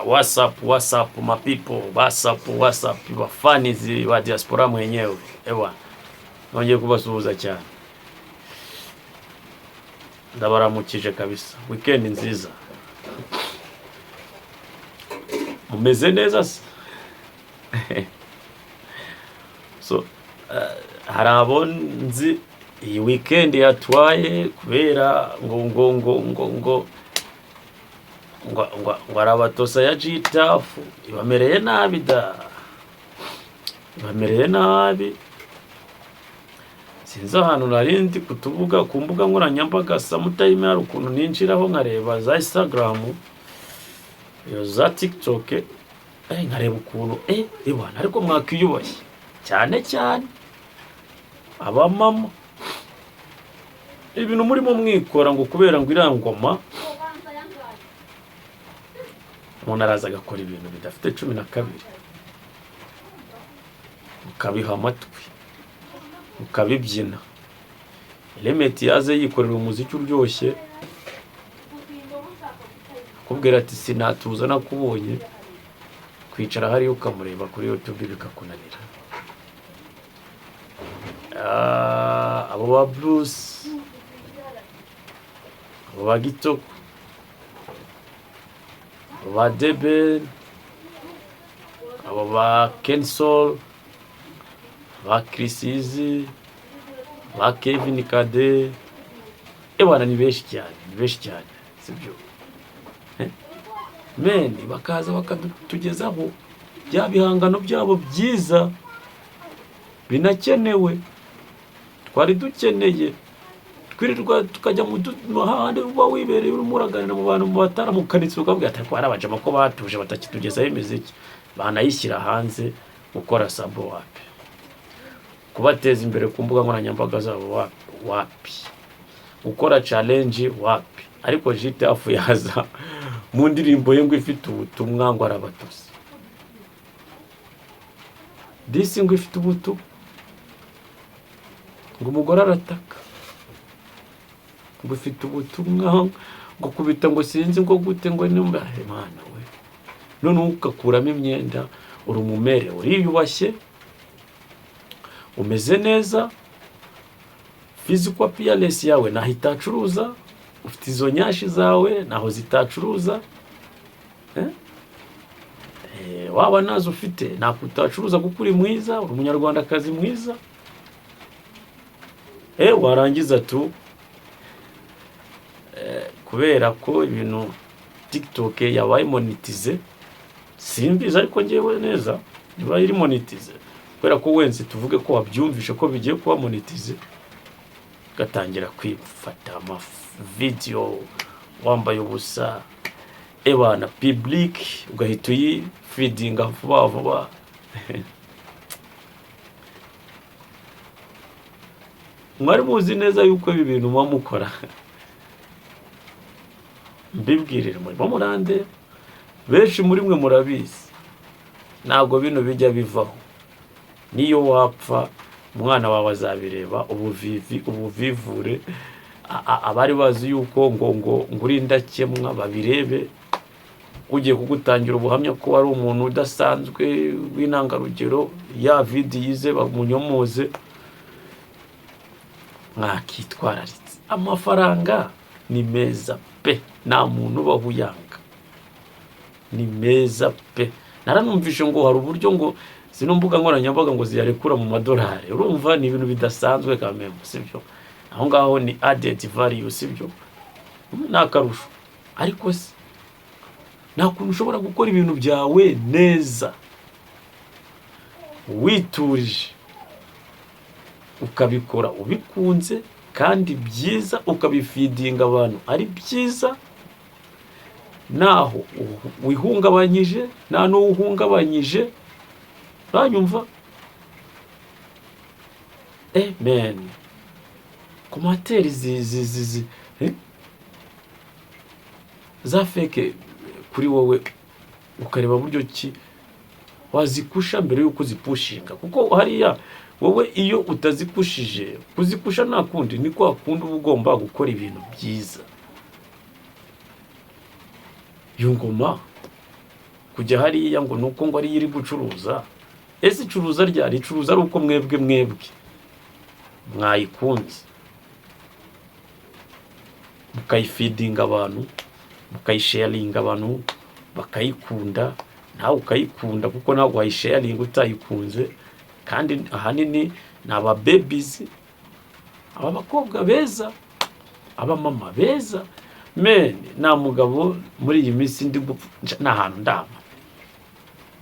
WhatsApp my people, WhatsApp bafanizi ba diaspora mwenyewe. Ewa, nongeye kubasuhuza cyane. Ndabaramukije kabisa. Weekend nziza. Mumeze neza se? So, harabonzi iyi weekend yatwaye kubera ngo arabatosa ya jitafu ibamereye nabi da, ibamereye nabi. Sinzi ahantu narindi kutubuga ku mbuga nkoranyambaga samutime hari ukuntu ninjiraho nkareba za Instagram yo za TikTok nkareba ukuntu ibana ariko mwakiyubashye cyane abamama ibintu murimo mwikora ngo kubera ngo irangoma umuntu araza agakora ibintu bidafite 12 mukabiha amatwi mukabibyina. Elementi yaze yikorera umuziki uryoshye akubwira ati sinatuza nakubonye, kwicara hari ukamureba kuri YouTube bikakunanira. Abo ba Bruce, abo ba Gitoko, abo ba Deben, abo ba Kensol, ba Chrisizi, ba Kevin Kade, ebana ni benshi cyane sibyo. Men bakaza bakatugezaho bya bihangano byabo byiza binakenewe, twari dukeneye twirirwa tukajya mu handi uba wibereye urumuraganira mu bantu bataramukanitse ukabwira ati ko arabajama ko batuje batakitugezaho imiziki banayishyira hanze gukora sabo wapi, kubateza imbere ku mbuga nkoranyambaga zabo wapi, gukora challenge wapi. Ariko jitafu yaza mu ndirimbo ye ngo ifite ubutumwa ngo arabatosa, disi ngo ifite ubutumwa ngo umugore arataka ngo ifite ubutumwa ngo kubita ngo sinzi ngo gute ngo nimba Imana we none ukakuramo imyenda urumumere uriyubashye umeze neza, physical appearance yawe nahita acuruza, ufite izo nyashi zawe naho zitacuruza, waba nazo ufite nakutacuruza kuko uri mwiza, uri umunyarwandakazi mwiza. Warangiza tu kubera ko ibintu TikTok yabaye monetize, simbiza ariko ngewe neza niba iri monetize kubera ko wense tuvuge ko wabyumvishe ko bigiye kuba monetize, gatangira kwifata ama video wambaye ubusa ebana public ugahita uyi feedinga vuba mwari muzi neza yuko ibi bintu mukora mbibwirire muri murande benshi muri mwe murabizi ntago bino bijya bivaho. Niyo wapfa umwana wawe azabireba ubuvivure abari bazi yuko ngo urindakemwa babirebe, ugiye kugutangira ubuhamya ko ari umuntu udasanzwe w'intangarugero ya video yize bamunyomoze mwakitwararitse. Amafaranga ni meza pe, nta muntu bahuyanga, ni meza pe. Naranumvishe ngo hari uburyo ngo zino mbuga nkoranyambaga ngo ziyarekura mu madolari, urumva ni ibintu bidasanzwe kameme sibyo. Aho ngaho ni added value sibyo, nakarusho. Ariko se nta kuntu ushobora gukora ibintu byawe neza witurije ukabikora ubikunze kandi byiza, ukabifidinga abantu ari byiza, naho wihungabanyije nta no uhungabanyije, banyumva. Men komateri za fake kuri wowe ukareba buryo ki wazikusha mbere yuko zipushinga, kuko hariya wowe iyo utazikushije kuzikusha nta kundi ni kwa kundi uba ugomba gukora ibintu byiza. Iyo ngoma kujya hariya ngo nuko ngo ari iri gucuruza. Ese icuruza ryari? Icuruza ari uko mwebwe mwayikunze, mukayifidinga abantu, mukayisharinga abantu bakayikunda, nawe ukayikunda, kuko nawe wayisharinga utayikunze. Kandi ahanini ni aba babies, aba bakobwa beza, aba mama beza. Nta mugabo muri iyi minsi n'ahantu ndama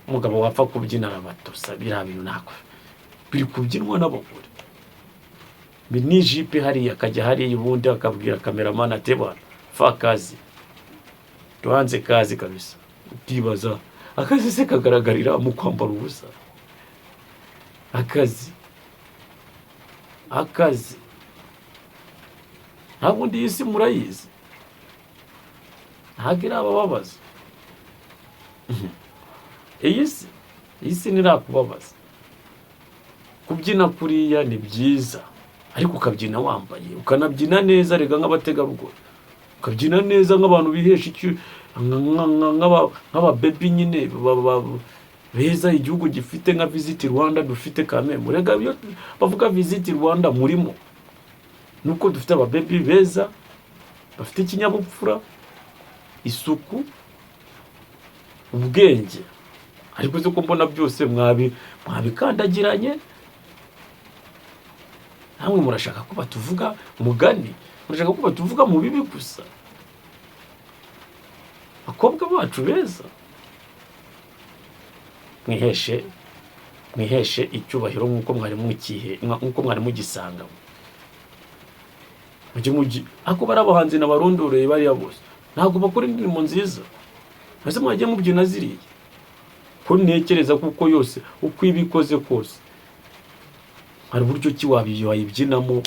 umugabo wapfa kubyina arabatosa. Biriya bintu nako biri kubyinwa n'abagore. Ni jipe hariya akajya hariya, ubundi akabwira cameraman ati bwana fa kazi tuanze kazi kabisa. Utibaza akazi se kagaragarira mu kwambara ubusa? Akazi ntabwo ndi isi murayizi, ntabwo irababaza. iyi si nirakubabaza. Kubyina kuriya ni byiza, ariko ukabyina wambaye, ukanabyina neza, rega nk'abategarugori, ukabyina neza nk'abantu bihesha icyo, nk'aba baby nyine beza igihugu gifite, nka Visit Rwanda dufite Kamembe. Rega iyo bavuga Visit Rwanda murimo, nuko dufite aba baby beza bafite ikinyabupfura, isuku, ubwenge. Ariko uzi ko mbona byose mwabikandagiranye. Namwe murashaka ko batuvuga mugani, murashaka ko batuvuga mu bibi gusa. Bakobwa bacu beza, mwiheshe icyubahiro nk'uko mwari mugisanga. Ako bari abahanzi n'abarondoreye bariya bose ntabwo bakora indirimbo nziza, ese mwagiye mubyina ziriya? Ko ntekereza kuko yose uko ibikoze kose hari uburyo ki wayibyinamo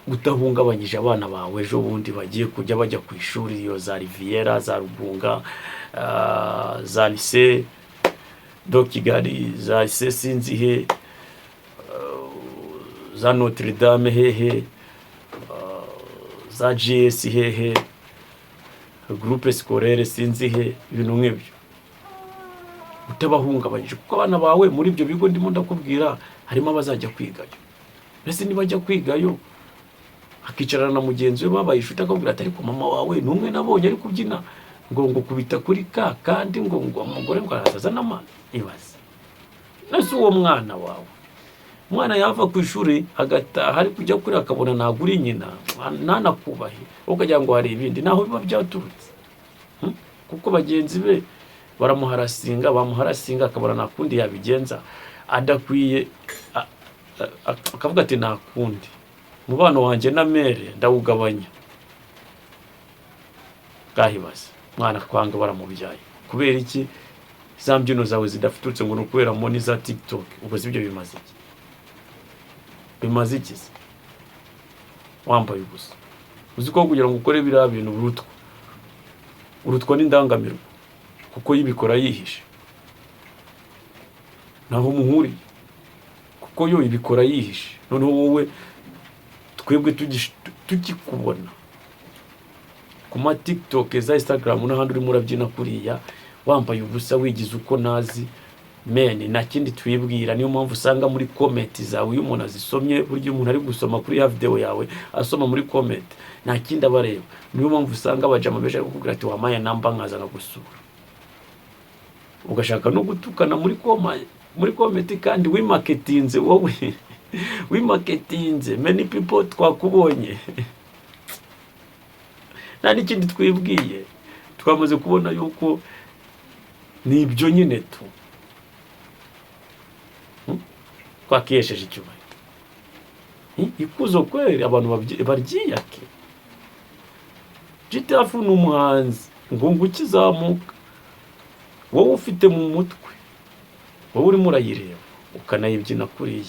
utahungabanyije abana bawe ejo bundi bagiye kujya bajya ku ishuri. Iyo za Riviera, za Rugunga, za Lycée do Kigali, za Lycée Sinzihe, za Notre Dame hehe, za GS hehe, groupe scolaire Sinzihe, ibintu nk'ibyo utabahungabanyije, kuko abana bawe muri ibyo bigo ndimo ndakubwira harimo abazajya kwigayo. Mbese nibajya kwigayo akicarana na mugenzi we babaye inshuti, akabwira ati ariko mama wawe numwe nabonye ari kubyina ngo kubita kuri kandi ngo umugore ngo arazaza n'amana. Ibaze nase uwo mwana yava ku ishuri agataha ari kujya kuri akabona naguri nyina ntanakubahe, ukagira ngo hari ibindi naho biba byaturutse. Kuko bagenzi be bamuharasinga akabona nakundi yabigenza, adakwiye akavuga ati nakundi mubano wanjye na mere ndawugabanya. Gahibaze mwana kwanga baramubyaye kubera iki? Za mbyino zawe zidafututse ngo nukubera moni za TikTok. Ubwo sibyo bimaze iki? Wambaye ubusa. Uzi ko kugira ngo ukore biriya bintu urutwa n'indangamirwa, kuko yibikora yihishe. Naho muhuri kuko yo ibikora yihishe. Noneho wowe twebwe tugikubona ku ma TikTok za Instagram n'ahandi urimo urabyina kuriya wambaye ubusa wigize uko nazi. Nta kindi twibwira. Niyo mpamvu usanga muri comment zawe iyo umuntu azisomye, buryo umuntu ari gusoma kuri ya video yawe asoma muri comment nta kindi abareba. Niyo mpamvu usanga abajama beje ari kukubwira ati wamaye namba nkaza nagusura, ugashaka no gutukana muri comment kandi wimarketinze wowe wimarketinze. Many people twakubonye nta n'ikindi twibwiye, twamaze kubona yuko ni ibyo nyine tu twakesheje icyubahiro. Ikuzo kweri abantu baryiyake. Gitafu n'umuhanzi ngo ukizamuka wowe ufite mu mutwe, wowe urimo urayireba ukanayibyina kuriya.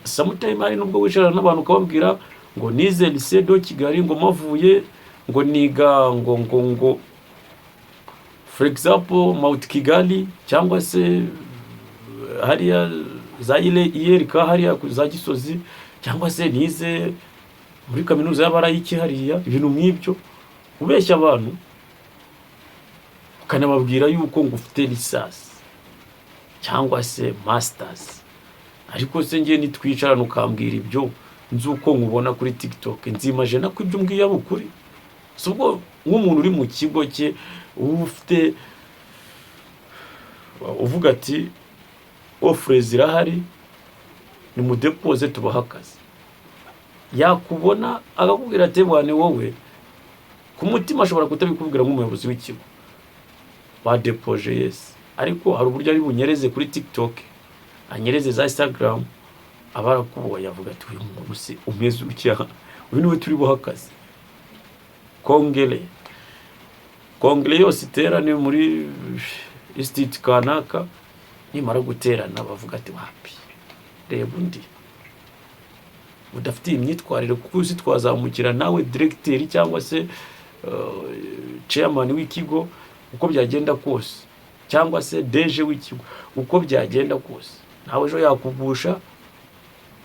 Sometimes hari nubwo wicarana n'abantu ukababwira ngo nize Lycée do Kigali, ngo mavuye ngo niga ngo for example Mount Kigali, cyangwa se hariya za IRK hariya za Gisozi, cyangwa se nize muri kaminuza y'Abarayiki hariya. Ibintu nk'ibyo ubeshya abantu ukanababwira yuko ngufite lisasi cyangwa se masters, ariko se ngiye nitwicarana ukambwira ibyo nzi uko nkubona kuri TikTok, nzimaje nako ibyo mbwiye abukuri. So ubwo nk'umuntu uri mu kigo cye ufite uvuga ati offers irahari ni mu deposit tubaha akazi, yakubona agakubwira ati bwane wowe ku mutima ashobora kutabikubwira nk'umuyobozi w'ikigo wa depoje, yes, ariko hari uburyo ari bunyereze kuri TikTok, anyereze za Instagram, abarakuboye yavuga ati uyu muntu se umeze ucyaha, uyu niwe turi buha akazi. Kongere yose iterane muri institute kanaka, nimara guterana bavuga ati wapi, reba undi udafite imyitwarire, kuko uzi twazamukira nawe directeur cyangwa se chairman w'ikigo uko byagenda kose, cyangwa se DG w'ikigo uko byagenda kose, nawe ejo yakugusha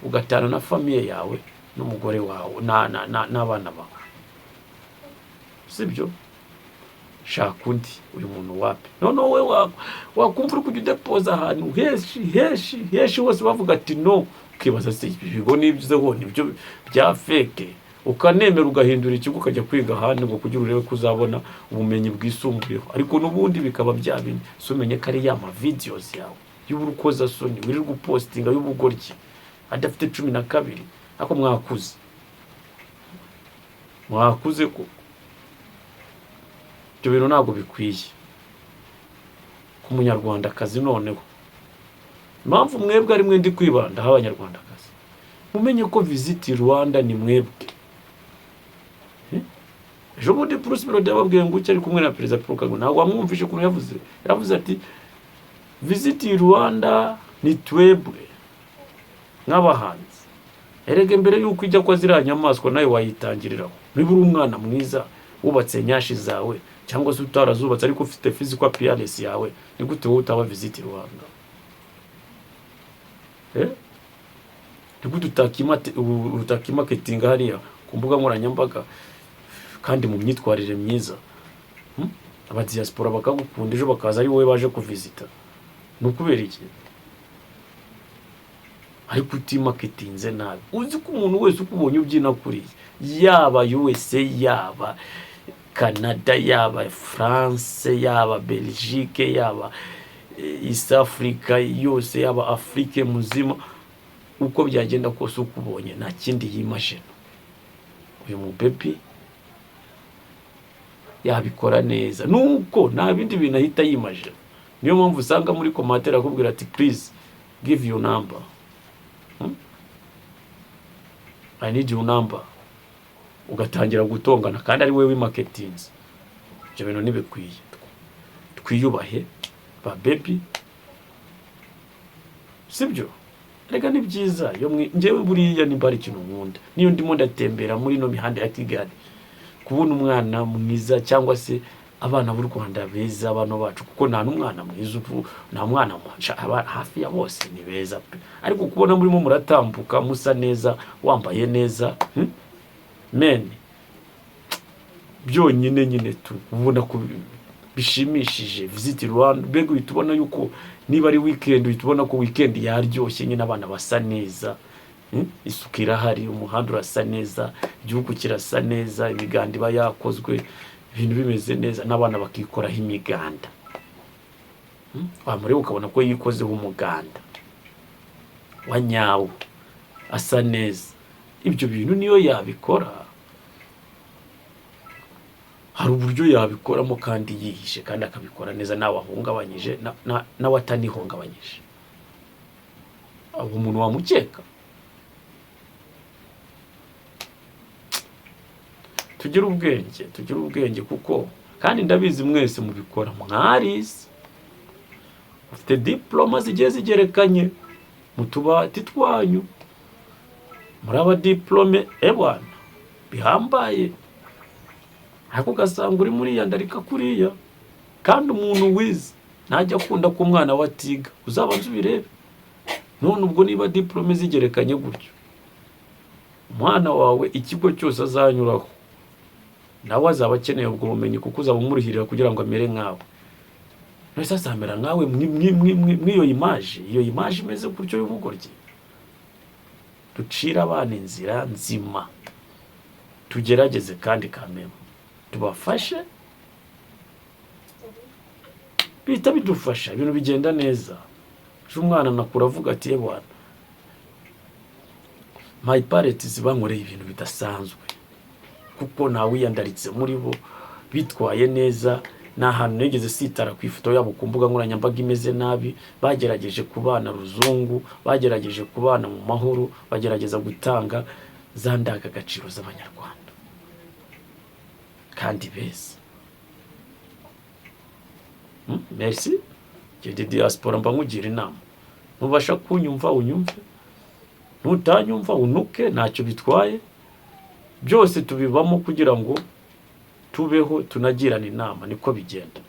ugatana na famille yawe n'umugore wawe n'abana bawe, sibyo? Shaka undi, uyu muntu wapi? None wowe wakumva uri kujya depoza ahantu heshi hose bavuga ati no, ukibaza se ibigo nibyo nibyo bya fake, ukanemera ugahindura ikigo ukajya kwiga ahandi ngo kugira urebe kuzabona ubumenyi bwisumbuyeho, ariko n'ubundi bikaba byabindi sumenye kari ya ma videos yawe y'urukoza soni wirirwa gupostinga y'ubugoryi adafite 12, ako mwakuze ko ibyo bintu ntabwo bikwiye ku munyarwandakazi. Noneho impamvu mwebwe ari mwe ndi kwibanda abanyarwandakazi, mumenye ko Visit Rwanda ni mwebwe. Ejo bundi Bruce Melody yababwiye ngo ari kumwe na Perezida Paul Kagame, ntabwo wamwumvishe ukuntu yavuze ati Visit Rwanda ni twebwe nk'abahanzi. Erege mbere yuko ijya kwa ziriya nyamaswa nawe wayitangiriraho. Niba uri umwana mwiza wubatse nyashi zawe cyangwa se utarazubatse ariko ufite physical appearance yawe, ni gute wowe utaba Visit Rwanda? Ni gute utakimarketinga hariya ku mbuga nkoranyambaga kandi mu myitwarire myiza? Aba diaspora bakagukunda ejo bakaza ari wowe baje kuvisita, ni ukubera iki? Ariko utimarketinze nabi. Uzi ko umuntu wese ukubonye ubyina kuri yaba USA, yaba Canada, yaba France, yaba Belgique, yaba East Africa yose, yaba Afrique muzima, uko byagenda kose ukubonye nta kindi yimashino uyu mu baby yabikora neza, nuko nta bindi bintu ahita yimashino. Niyo mpamvu usanga muri commentaire akubwira ati please give your number, I need your number, ugatangira gutongana kandi ari wewe marketing. Ibyo bintu nibikwiye, twiyubahe ba baby, sibyo? Rega ni byiza yo njewe buriya ni bari kintu nkunda, niyo ndimo ndatembera muri no mihanda ya Kigali, kubona umwana mwiza cyangwa se abana b'u Rwanda beza, abana bacu, kuko nta n'umwana mwiza ubu, nta mwana hafi ya bose ni beza pe, ariko kubona murimo muratambuka musa neza, wambaye neza, men byonyine nyine tubona ko bishimishije. Visit Rwanda bego itubona yuko niba ari weekend itubona ko weekend yaryoshye, nyine abana basa neza, isukira hari, umuhanda urasa neza, igihugu kirasa neza, imiganda iba yakozwe, ibintu bimeze neza, n'abana bakikoraho imiganda. Wamure ukabona ko yikozeho umuganda wanyawo asa neza. Ibyo bintu niyo yabikora, hari uburyo yabikoramo kandi yihishe, kandi akabikora neza, nawe ahungabanyije nawe atanihungabanyije. Abo umuntu wamukeka. Tugira ubwenge kuko kandi ndabizi mwese mubikora, mwarize, ufite diploma zigiye zigerekanye mu tubati twanyu, muri aba diplome ebwana bihambaye, ariko ugasanga uri muri yandarika kuriya. Kandi umuntu wize ntajya akunda ko umwana watiga, uzabanza ubirebe. None ubwo niba diplome zigerekanye gutyo, umwana wawe ikigo cyose azanyuraho nawe azaba akeneye ubwo bumenyi, kuko uzaba umurihirira kugira ngo amere nkawe. nese azamera nkawe mwiyo image imeze gutyo y'ubugoryi. Ducira abana inzira nzima, tugerageze kandi kameme tubafashe, bita bidufasha ibintu bigenda neza. Umwana nakura avuga ati bwana my parents bankoreye ibintu bidasanzwe, kuko nawe yandaritse muri bo bitwaye neza, nta hantu nigeze sitara ku ifoto yabo ku mbuga nkoranyambaga imeze nabi. Bagerageje kubana ruzungu, bagerageje kubana mu mahoro, bagerageza gutanga za ndangagaciro z'Abanyarwanda kandi beza. Merci. Jye diaspora mba nkugira inama, nubasha kunyumva unyumve, nutanyumva unuke, ntacyo bitwaye. Byose tubibamo kugira ngo tubeho tunagirana inama, niko bigenda.